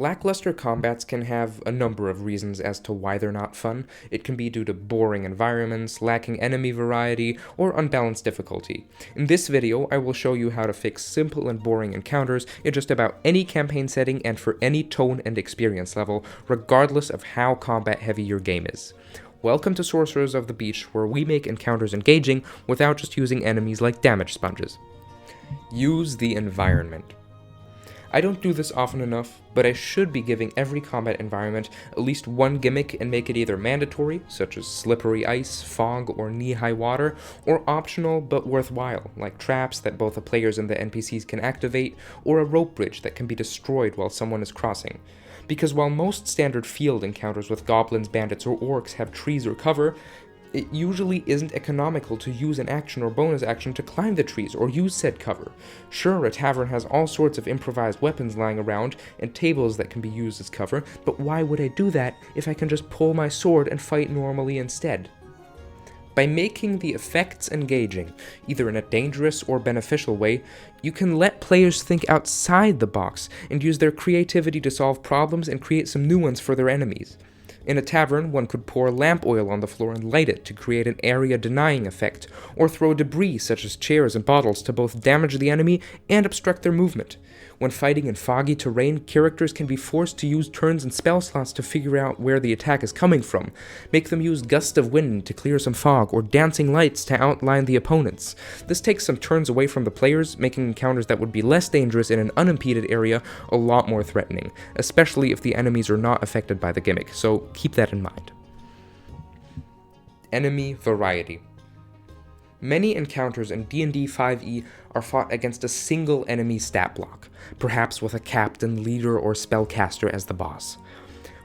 Lackluster combats can have a number of reasons as to why they're not fun. It can be due to boring environments, lacking enemy variety, or unbalanced difficulty. In this video, I will show you how to fix simple and boring encounters in just about any campaign setting and for any tone and experience level, regardless of how combat heavy your game is. Welcome to Sorcerers of the Beach, where we make encounters engaging without just using enemies like damage sponges. Use the environment. I don't do this often enough, but I should be giving every combat environment at least one gimmick and make it either mandatory, such as slippery ice, fog, or knee-high water, or optional but worthwhile, like traps that both the players and the NPCs can activate, or a rope bridge that can be destroyed while someone is crossing. Because while most standard field encounters with goblins, bandits, or orcs have trees or cover, it usually isn't economical to use an action or bonus action to climb the trees or use said cover. Sure, a tavern has all sorts of improvised weapons lying around and tables that can be used as cover, but why would I do that if I can just pull my sword and fight normally instead? By making the effects engaging, either in a dangerous or beneficial way, you can let players think outside the box and use their creativity to solve problems and create some new ones for their enemies. In a tavern, one could pour lamp oil on the floor and light it to create an area-denying effect, or throw debris such as chairs and bottles to both damage the enemy and obstruct their movement. When fighting in foggy terrain, characters can be forced to use turns and spell slots to figure out where the attack is coming from. Make them use Gust of Wind to clear some fog, or Dancing Lights to outline the opponents. This takes some turns away from the players, making encounters that would be less dangerous in an unimpeded area a lot more threatening, especially if the enemies are not affected by the gimmick, so keep that in mind. Enemy variety. Many encounters in D&D 5e are fought against a single enemy stat block, perhaps with a captain, leader, or spellcaster as the boss.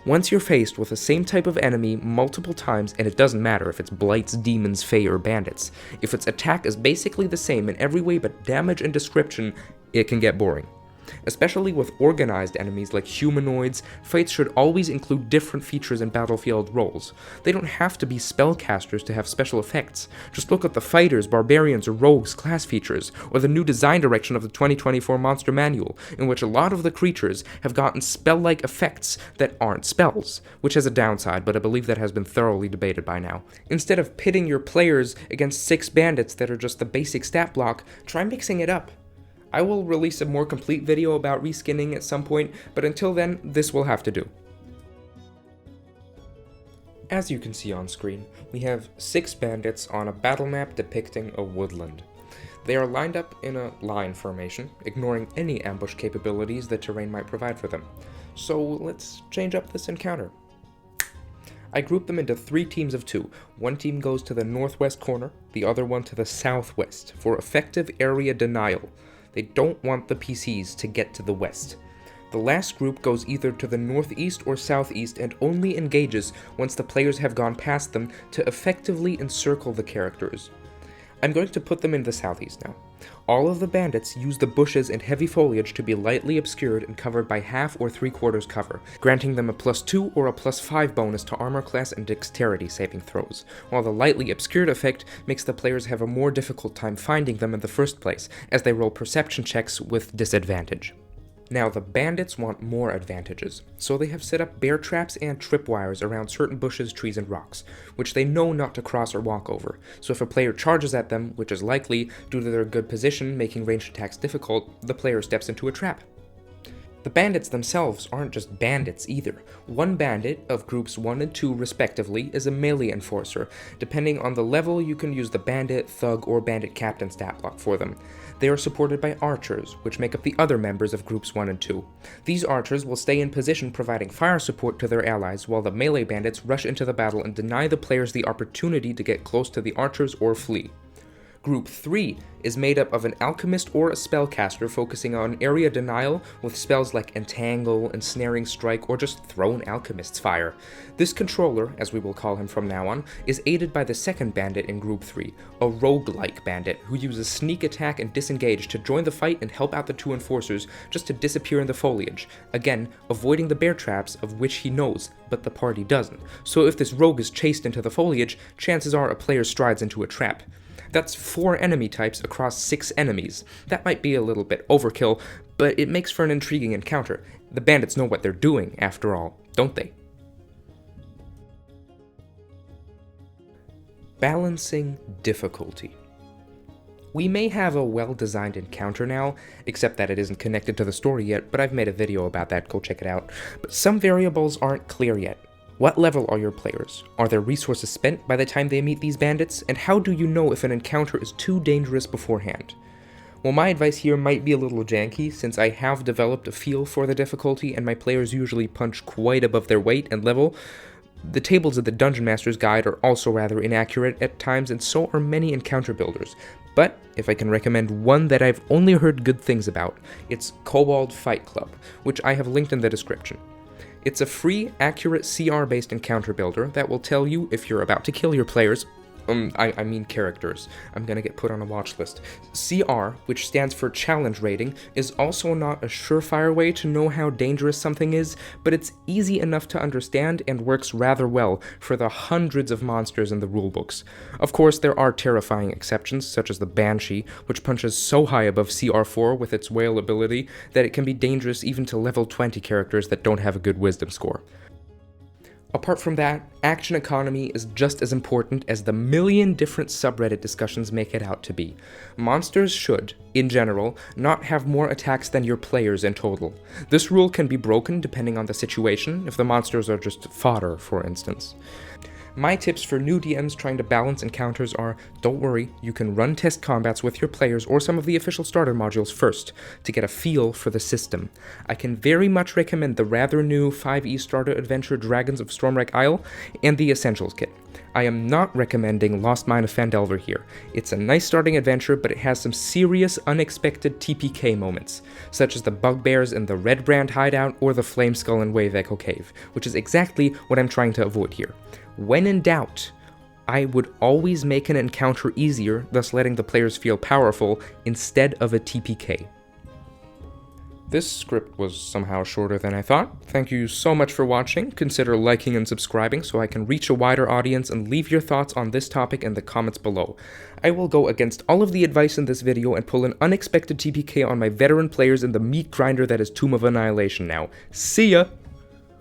Once you're faced with the same type of enemy multiple times, and it doesn't matter if it's blights, demons, fae, or bandits, if its attack is basically the same in every way but damage and description, it can get boring. Especially with organized enemies like humanoids, fights should always include different features and battlefield roles. They don't have to be spellcasters to have special effects. Just look at the fighters, barbarians, or rogues class features, or the new design direction of the 2024 Monster Manual, in which a lot of the creatures have gotten spell-like effects that aren't spells, which has a downside, but I believe that has been thoroughly debated by now. Instead of pitting your players against 6 bandits that are just the basic stat block, try mixing it up. I will release a more complete video about reskinning at some point, but until then, this will have to do. As you can see on screen, we have 6 bandits on a battle map depicting a woodland. They are lined up in a line formation, ignoring any ambush capabilities the terrain might provide for them. So let's change up this encounter. I grouped them into 3 teams of 2. One team goes to the northwest corner, the other one to the southwest, for effective area denial. They don't want the PCs to get to the west. The last group goes either to the northeast or southeast and only engages once the players have gone past them to effectively encircle the characters. I'm going to put them in the southeast now. All of the bandits use the bushes and heavy foliage to be lightly obscured and covered by half or 3/4 cover, granting them a +2 or a +5 bonus to armor class and dexterity saving throws, while the lightly obscured effect makes the players have a more difficult time finding them in the first place, as they roll perception checks with disadvantage. Now, the bandits want more advantages, so they have set up bear traps and tripwires around certain bushes, trees, and rocks, which they know not to cross or walk over, so if a player charges at them, which is likely due to their good position making ranged attacks difficult, the player steps into a trap. The bandits themselves aren't just bandits either. One bandit, of groups 1 and 2 respectively, is a melee enforcer. Depending on the level, you can use the bandit, thug, or bandit captain stat block for them. They are supported by archers, which make up the other members of groups 1 and 2. These archers will stay in position providing fire support to their allies, while the melee bandits rush into the battle and deny the players the opportunity to get close to the archers or flee. Group 3 is made up of an alchemist or a spellcaster focusing on area denial with spells like Entangle, Ensnaring Strike, or just Thrown Alchemist's Fire. This controller, as we will call him from now on, is aided by the second bandit in Group 3, a roguelike bandit who uses Sneak Attack and Disengage to join the fight and help out the 2 enforcers just to disappear in the foliage, again, avoiding the bear traps of which he knows, but the party doesn't. So if this rogue is chased into the foliage, chances are a player strides into a trap. That's 4 enemy types across 6 enemies. That might be a little bit overkill, but it makes for an intriguing encounter. The bandits know what they're doing, after all, don't they? Balancing difficulty. We may have a well-designed encounter now, except that it isn't connected to the story yet, but I've made a video about that, go check it out. But some variables aren't clear yet. What level are your players? Are their resources spent by the time they meet these bandits? And how do you know if an encounter is too dangerous beforehand? Well, my advice here might be a little janky, since I have developed a feel for the difficulty and my players usually punch quite above their weight and level. The tables of the Dungeon Master's Guide are also rather inaccurate at times, and so are many encounter builders. But if I can recommend one that I've only heard good things about, it's Kobold Fight Club, which I have linked in the description. It's a free, accurate CR-based encounter builder that will tell you if you're about to kill your players. I mean characters. I'm gonna get put on a watch list. CR, which stands for challenge rating, is also not a surefire way to know how dangerous something is, but it's easy enough to understand and works rather well for the hundreds of monsters in the rulebooks. Of course, there are terrifying exceptions, such as the Banshee, which punches so high above CR4 with its whale ability that it can be dangerous even to level 20 characters that don't have a good wisdom score. Apart from that, action economy is just as important as the million different subreddit discussions make it out to be. Monsters should, in general, not have more attacks than your players in total. This rule can be broken depending on the situation, if the monsters are just fodder, for instance. My tips for new DMs trying to balance encounters are, don't worry, you can run test combats with your players or some of the official starter modules first, to get a feel for the system. I can very much recommend the rather new 5e starter adventure Dragons of Stormwreck Isle and the Essentials kit. I am not recommending Lost Mine of Phandelver here. It's a nice starting adventure, but it has some serious unexpected TPK moments, such as the bugbears in the Red Brand hideout or the Flame Skull in Wave Echo Cave, which is exactly what I'm trying to avoid here. When in doubt, I would always make an encounter easier, thus letting the players feel powerful instead of a TPK. This script was somehow shorter than I thought. Thank you so much for watching. Consider liking and subscribing so I can reach a wider audience, and leave your thoughts on this topic in the comments below. I will go against all of the advice in this video and pull an unexpected TPK on my veteran players in the meat grinder that is Tomb of Annihilation now. See ya!